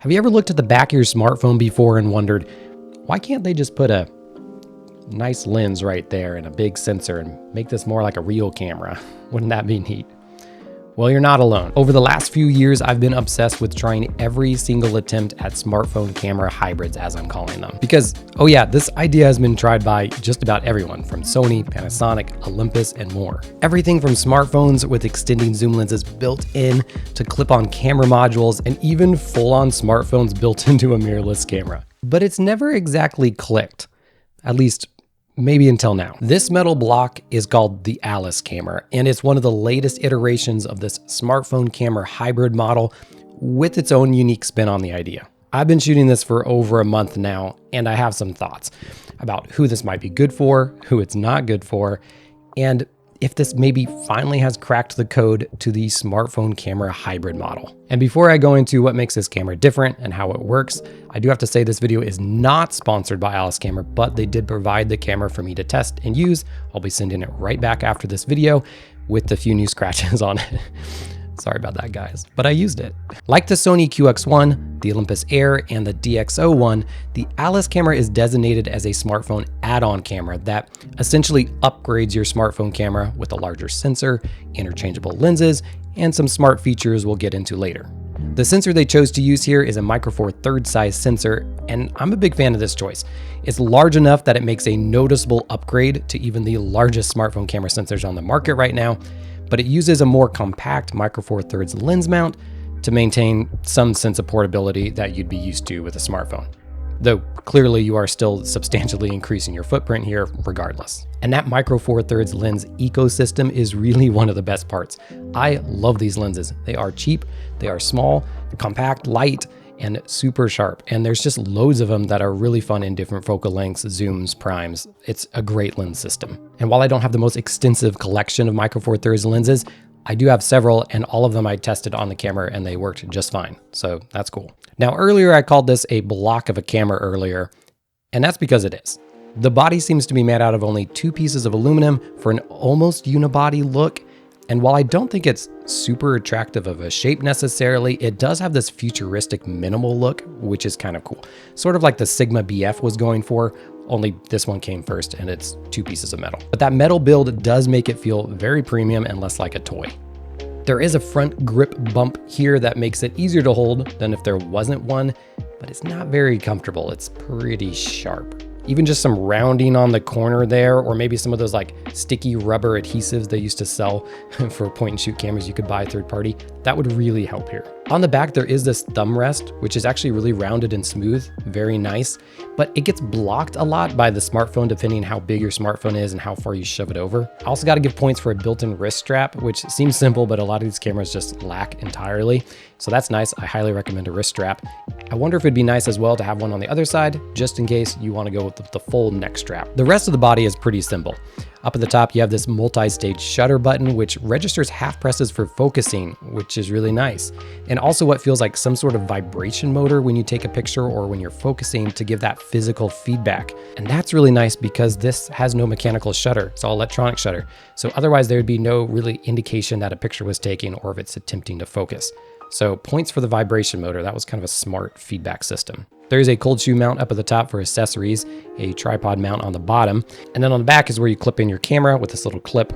Have you ever looked at the back of your smartphone before and wondered, why can't they just put a nice lens right there and a big sensor and make this more like a real camera? Wouldn't that be neat? Well, you're not alone. Over the last few years, I've been obsessed with trying every single attempt at smartphone camera hybrids, as I'm calling them. Because, oh yeah, this idea has been tried by just about everyone, from Sony, Panasonic, Olympus, and more. Everything from smartphones with extending zoom lenses built in to clip-on camera modules, and even full-on smartphones built into a mirrorless camera. But it's never exactly clicked, at least maybe until now. This metal block is called the Alice camera, and it's one of the latest iterations of this smartphone camera hybrid model with its own unique spin on the idea. I've been shooting this for over a month now, and I have some thoughts about who this might be good for, who it's not good for, and if this maybe finally has cracked the code to the smartphone camera hybrid model. And before I go into what makes this camera different and how it works, I do have to say this video is not sponsored by Alice Camera, but they did provide the camera for me to test and use. I'll be sending it right back after this video with a few new scratches on it. Sorry about that, guys, but I used it. Like the Sony QX1, the Olympus Air, and the DxO1, the Alice camera is designated as a smartphone add-on camera that essentially upgrades your smartphone camera with a larger sensor, interchangeable lenses, and some smart features we'll get into later. The sensor they chose to use here is a Micro Four Thirds size sensor, and I'm a big fan of this choice. It's large enough that it makes a noticeable upgrade to even the largest smartphone camera sensors on the market right now, but it uses a more compact Micro Four Thirds lens mount to maintain some sense of portability that you'd be used to with a smartphone. Though clearly you are still substantially increasing your footprint here regardless. And that Micro Four Thirds lens ecosystem is really one of the best parts. I love these lenses. They are cheap, they are small, compact, light, and super sharp. And there's just loads of them that are really fun in different focal lengths, zooms, primes. It's a great lens system. And while I don't have the most extensive collection of Micro Four Thirds lenses, I do have several, and all of them I tested on the camera and they worked just fine. So that's cool. Now earlier I called this a block of a camera earlier, and that's because it is. The body seems to be made out of only two pieces of aluminum for an almost unibody look. And while I don't think it's super attractive of a shape necessarily, it does have this futuristic minimal look, which is kind of cool. Sort of like the Sigma BF was going for, only this one came first and it's two pieces of metal. But that metal build does make it feel very premium and less like a toy. There is a front grip bump here that makes it easier to hold than if there wasn't one, but it's not very comfortable. It's pretty sharp. Even just some rounding on the corner there, or maybe some of those like sticky rubber adhesives they used to sell for point and shoot cameras you could buy third party, that would really help here. On the back, there is this thumb rest, which is actually really rounded and smooth, very nice, but it gets blocked a lot by the smartphone depending how big your smartphone is and how far you shove it over. I also got to give points for a built-in wrist strap, which seems simple, but a lot of these cameras just lack entirely. So that's nice. I highly recommend a wrist strap. I wonder if it'd be nice as well to have one on the other side, just in case you want to go with the full neck strap. The rest of the body is pretty simple. Up at the top, you have this multi-stage shutter button, which registers half presses for focusing, which is really nice. And also what feels like some sort of vibration motor when you take a picture or when you're focusing to give that physical feedback. And that's really nice because this has no mechanical shutter. It's all electronic shutter. So otherwise there would be no really indication that a picture was taken or if it's attempting to focus. So points for the vibration motor. That was kind of a smart feedback system. There's a cold shoe mount up at the top for accessories, a tripod mount on the bottom, and then on the back is where you clip in your camera with this little clip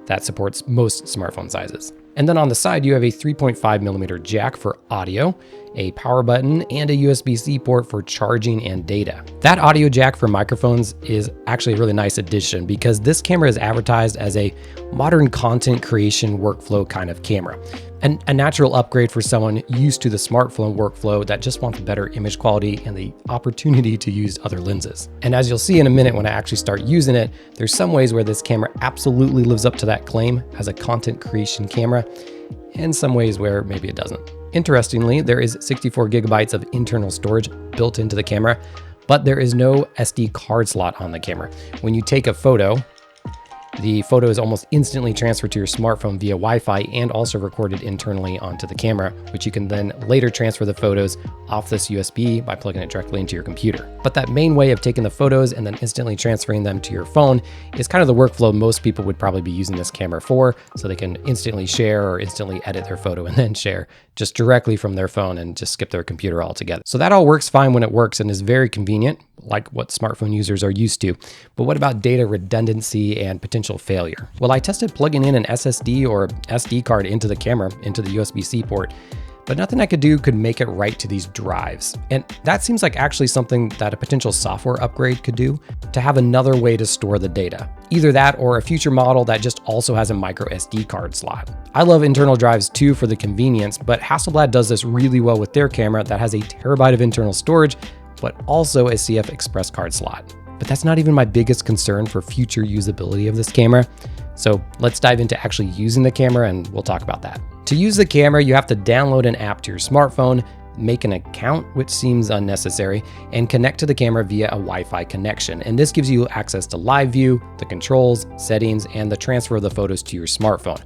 that supports most smartphone sizes. And then on the side, you have a 3.5mm jack for audio, a power button, and a USB-C port for charging and data. That audio jack for microphones is actually a really nice addition because this camera is advertised as a modern content creation workflow kind of camera. And a natural upgrade for someone used to the smartphone workflow that just wants better image quality and the opportunity to use other lenses. And as you'll see in a minute when I actually start using it, there's some ways where this camera absolutely lives up to that claim as a content creation camera, and some ways where maybe it doesn't. Interestingly, there is 64 gigabytes of internal storage built into the camera, but there is no SD card slot on the camera. When you take a photo, The photo is almost instantly transferred to your smartphone via Wi-Fi and also recorded internally onto the camera, which you can then later transfer the photos off this USB by plugging it directly into your computer. But that main way of taking the photos and then instantly transferring them to your phone is kind of the workflow most people would probably be using this camera for, so they can instantly share or instantly edit their photo and then share just directly from their phone and just skip their computer altogether. So that all works fine when it works and is very convenient, like what smartphone users are used to. But what about data redundancy and potential failure? Well, I tested plugging in an SSD or SD card into the camera, into the USB-C port, but nothing I could do could make it right to these drives. And that seems like actually something that a potential software upgrade could do, to have another way to store the data. Either that or a future model that just also has a micro SD card slot. I love internal drives too for the convenience, but Hasselblad does this really well with their camera that has a terabyte of internal storage, but also a CF Express card slot. But that's not even my biggest concern for future usability of this camera. So let's dive into actually using the camera and we'll talk about that. To use the camera, you have to download an app to your smartphone, make an account, which seems unnecessary, and connect to the camera via a Wi-Fi connection. And this gives you access to live view, the controls, settings, and the transfer of the photos to your smartphone.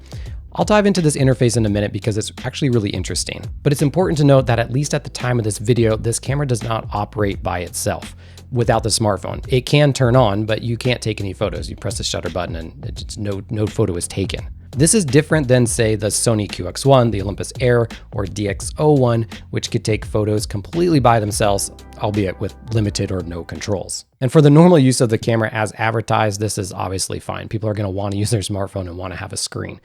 I'll dive into this interface in a minute because it's actually really interesting. But it's important to note that at least at the time of this video, this camera does not operate by itself without the smartphone. It can turn on, but you can't take any photos. You press the shutter button and no photo is taken. This is different than, say, the Sony QX1, the Olympus Air, or DxO1, which could take photos completely by themselves, albeit with limited or no controls. And for the normal use of the camera as advertised, this is obviously fine. People are going to want to use their smartphone and want to have a screen.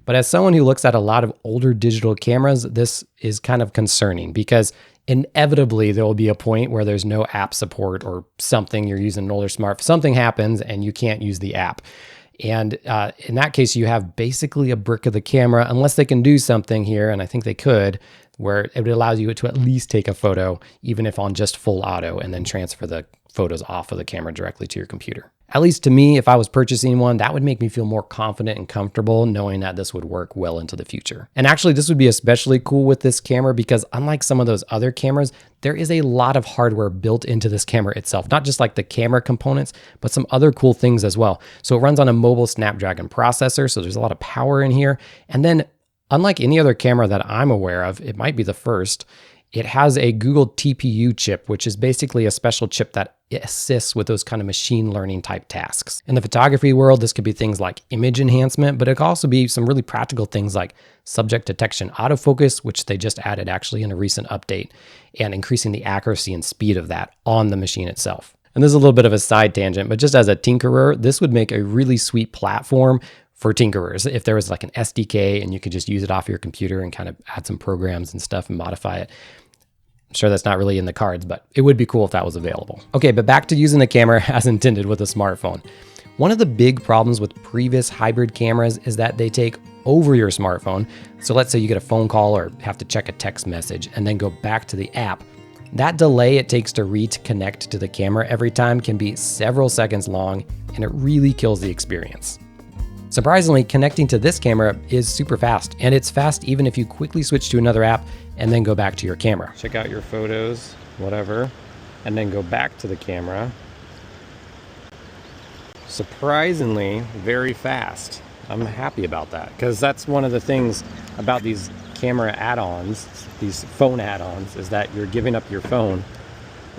But as someone who looks at a lot of older digital cameras, this is kind of concerning because inevitably there will be a point where there's no app support or something. You're using an older smartphone, something happens and you can't use the app. And in that case, you have basically a brick of the camera, unless they can do something here, and I think they could, where it allows you to at least take a photo, even if on just full auto, and then transfer the photos off of the camera directly to your computer. At least to me, if I was purchasing one, that would make me feel more confident and comfortable knowing that this would work well into the future. And actually, this would be especially cool with this camera because unlike some of those other cameras, there is a lot of hardware built into this camera itself, not just like the camera components, but some other cool things as well. So it runs on a mobile Snapdragon processor, so there's a lot of power in here. And then unlike any other camera that I'm aware of, it might be the first, it has a Google TPU chip, which is basically a special chip that assists with those kind of machine learning type tasks. In the photography world, this could be things like image enhancement, but it could also be some really practical things like subject detection autofocus, which they just added actually in a recent update, and increasing the accuracy and speed of that on the machine itself. And this is a little bit of a side tangent, but just as a tinkerer, this would make a really sweet platform for tinkerers. If there was like an SDK and you could just use it off your computer and kind of add some programs and stuff and modify it. I'm sure that's not really in the cards, but it would be cool if that was available. Okay, but back to using the camera as intended with a smartphone. One of the big problems with previous hybrid cameras is that they take over your smartphone. So let's say you get a phone call or have to check a text message and then go back to the app. That delay it takes to reconnect to the camera every time can be several seconds long, and it really kills the experience. Surprisingly, connecting to this camera is super fast, and it's fast even if you quickly switch to another app and then go back to your camera. Check out your photos, whatever, and then go back to the camera. Surprisingly, very fast. I'm happy about that because that's one of the things about these camera add-ons, these phone add-ons, is that you're giving up your phone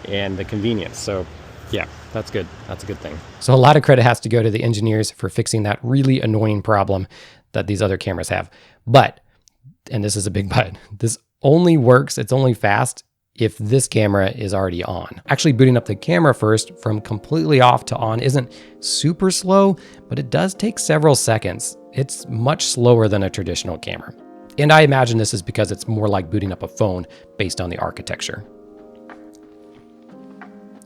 and the convenience. So yeah, that's good. That's a good thing. So a lot of credit has to go to the engineers for fixing that really annoying problem that these other cameras have. But, and this is a big but, this only works, it's only fast if this camera is already on. Actually booting up the camera first from completely off to on isn't super slow, but it does take several seconds. It's much slower than a traditional camera. And I imagine this is because it's more like booting up a phone based on the architecture.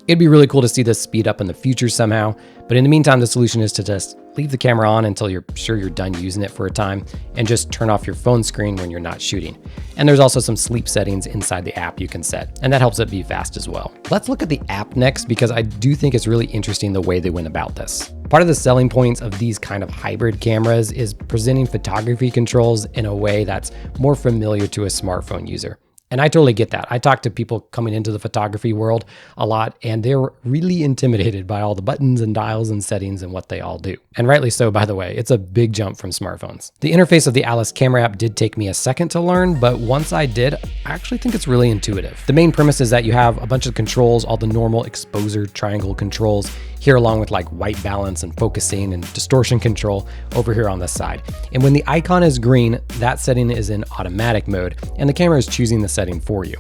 It'd be really cool to see this speed up in the future somehow, but in the meantime, the solution is to just leave the camera on until you're sure you're done using it for a time and just turn off your phone screen when you're not shooting. And there's also some sleep settings inside the app you can set, and that helps it be fast as well. Let's look at the app next because I do think it's really interesting the way they went about this. Part of the selling points of these kind of hybrid cameras is presenting photography controls in a way that's more familiar to a smartphone user. And I totally get that. I talk to people coming into the photography world a lot, and they're really intimidated by all the buttons and dials and settings and what they all do. And rightly so, by the way. It's a big jump from smartphones. The interface of the Alice camera app did take me a second to learn, but once I did, I actually think it's really intuitive. The main premise is that you have a bunch of controls, all the normal exposure triangle controls here, along with like white balance and focusing and distortion control over here on this side. And when the icon is green, that setting is in automatic mode, and the camera is choosing the setting for you.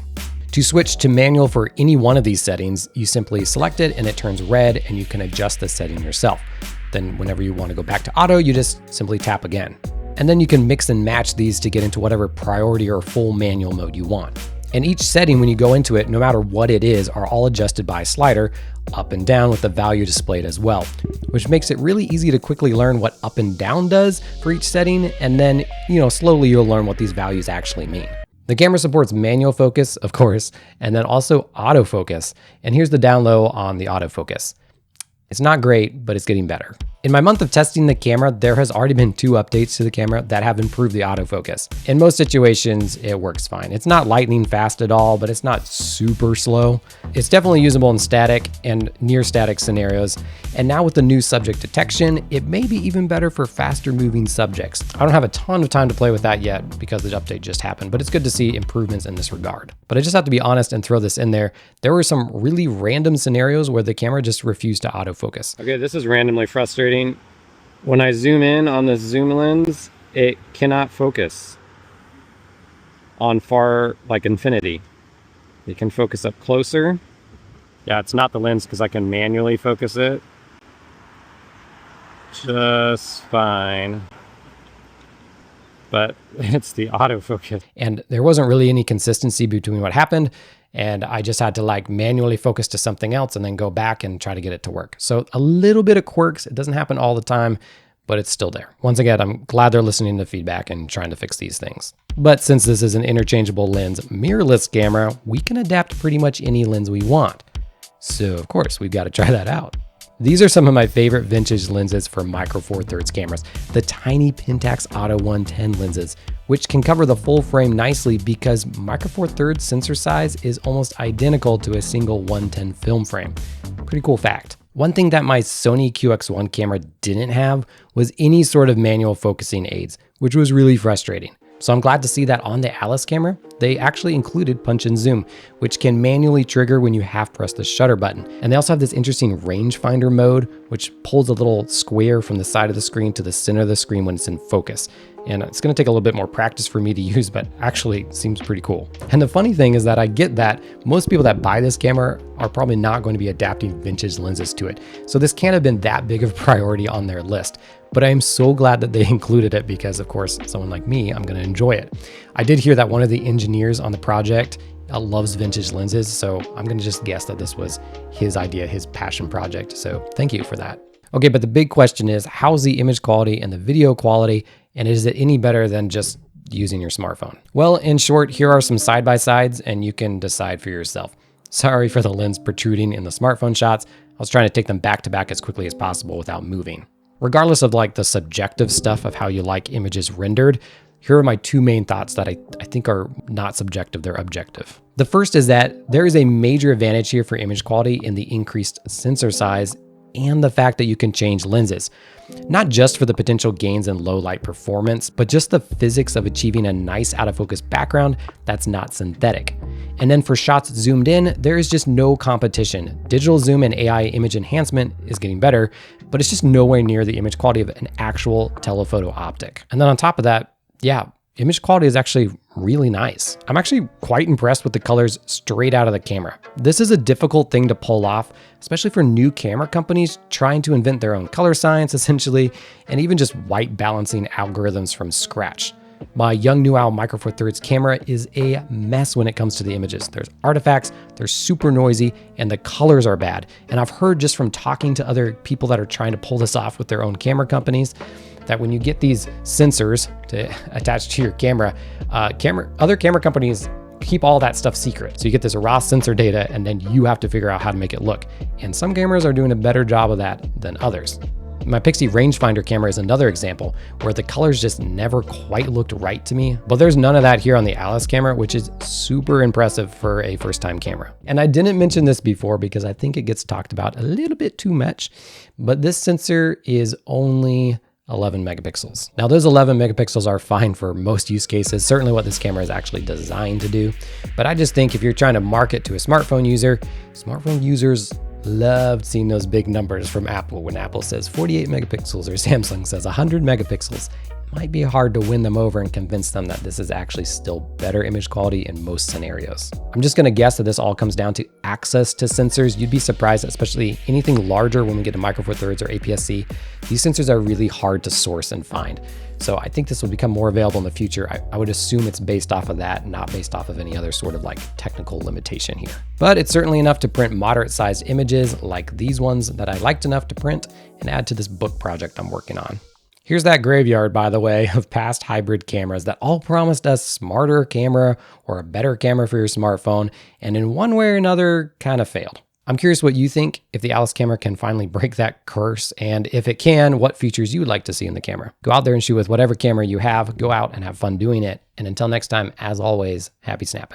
To switch to manual for any one of these settings, you simply select it and it turns red, and you can adjust the setting yourself. Then whenever you want to go back to auto, you just simply tap again. And then you can mix and match these to get into whatever priority or full manual mode you want. And each setting, when you go into it, no matter what it is, are all adjusted by a slider up and down with the value displayed as well, which makes it really easy to quickly learn what up and down does for each setting. And then, slowly you'll learn what these values actually mean. The camera supports manual focus, of course, and then also autofocus. And here's the down low on the autofocus. It's not great, but it's getting better. In my month of testing the camera, there has already been 2 updates to the camera that have improved the autofocus. In most situations, it works fine. It's not lightning fast at all, but it's not super slow. It's definitely usable in static and near static scenarios. And now with the new subject detection, it may be even better for faster moving subjects. I don't have a ton of time to play with that yet because the update just happened, but it's good to see improvements in this regard. But I just have to be honest and throw this in there. There were some really random scenarios where the camera just refused to autofocus. Okay, this is randomly frustrating. When I zoom in on the zoom lens, it cannot focus on far, like infinity. It can focus up closer. Yeah, it's not the lens because I can manually focus it just fine. But it's the autofocus. And there wasn't really any consistency between what happened, and I just had to like manually focus to something else and then go back and try to get it to work. So a little bit of quirks. It doesn't happen all the time, but it's still there. Once again, I'm glad they're listening to feedback and trying to fix these things. But since this is an interchangeable lens mirrorless camera, we can adapt pretty much any lens we want. So of course, we've got to try that out. These are some of my favorite vintage lenses for Micro Four Thirds cameras, the tiny Pentax Auto 110 lenses, which can cover the full frame nicely because Micro Four Thirds sensor size is almost identical to a single 110 film frame. Pretty cool fact. One thing that my Sony QX1 camera didn't have was any sort of manual focusing aids, which was really frustrating. So I'm glad to see that on the Alice camera, they actually included punch and zoom, which can manually trigger when you half press the shutter button. And they also have this interesting rangefinder mode, which pulls a little square from the side of the screen to the center of the screen when it's in focus. And it's gonna take a little bit more practice for me to use, but actually seems pretty cool. And the funny thing is that I get that most people that buy this camera are probably not going to be adapting vintage lenses to it. So this can't have been that big of a priority on their list. But I am so glad that they included it because, of course, someone like me, I'm going to enjoy it. I did hear that one of the engineers on the project loves vintage lenses, so I'm going to just guess that this was his idea, his passion project. So thank you for that. Okay, but the big question is, how's the image quality and the video quality, and is it any better than just using your smartphone? Well, in short, here are some side-by-sides, and you can decide for yourself. Sorry for the lens protruding in the smartphone shots. I was trying to take them back to back as quickly as possible without moving. Regardless of like the subjective stuff of how you like images rendered, here are my 2 main thoughts that I think are not subjective, they're objective. The first is that there is a major advantage here for image quality in the increased sensor size and the fact that you can change lenses. Not just for the potential gains in low light performance, but just the physics of achieving a nice out of focus background that's not synthetic. And then for shots zoomed in, there is just no competition. Digital zoom and AI image enhancement is getting better, but it's just nowhere near the image quality of an actual telephoto optic. And then on top of that, yeah, image quality is actually really nice. I'm actually quite impressed with the colors straight out of the camera. This is a difficult thing to pull off, especially for new camera companies trying to invent their own color science essentially, and even just white balancing algorithms from scratch. My Yongnuo Micro Four Thirds camera is a mess when it comes to the images. There's artifacts, they're super noisy, and the colors are bad. And I've heard just from talking to other people that are trying to pull this off with their own camera companies, that when you get these sensors to attach to your camera, other camera companies keep all that stuff secret. So you get this raw sensor data and then you have to figure out how to make it look. And some cameras are doing a better job of that than others. My Pixie rangefinder camera is another example where the colors just never quite looked right to me, but there's none of that here on the Alice camera, which is super impressive for a first-time camera. And I didn't mention this before because I think it gets talked about a little bit too much, but this sensor is only 11 megapixels. Now those 11 megapixels are fine for most use cases, certainly what this camera is actually designed to do. But I just think if you're trying to market to a smartphone users loved seeing those big numbers from Apple when Apple says 48 megapixels or Samsung says 100 megapixels. It might be hard to win them over and convince them that this is actually still better image quality in most scenarios. I'm just gonna guess that this all comes down to access to sensors. You'd be surprised, especially anything larger when we get to Micro Four Thirds or APS-C. These sensors are really hard to source and find. So I think this will become more available in the future. I would assume it's based off of that, not based off of any other sort of like technical limitation here. But it's certainly enough to print moderate sized images like these ones that I liked enough to print and add to this book project I'm working on. Here's that graveyard, by the way, of past hybrid cameras that all promised us smarter camera or a better camera for your smartphone, and in one way or another kind of failed. I'm curious what you think, if the Alice camera can finally break that curse, and if it can, what features you would like to see in the camera. Go out there and shoot with whatever camera you have, go out and have fun doing it, and until next time, as always, happy snapping.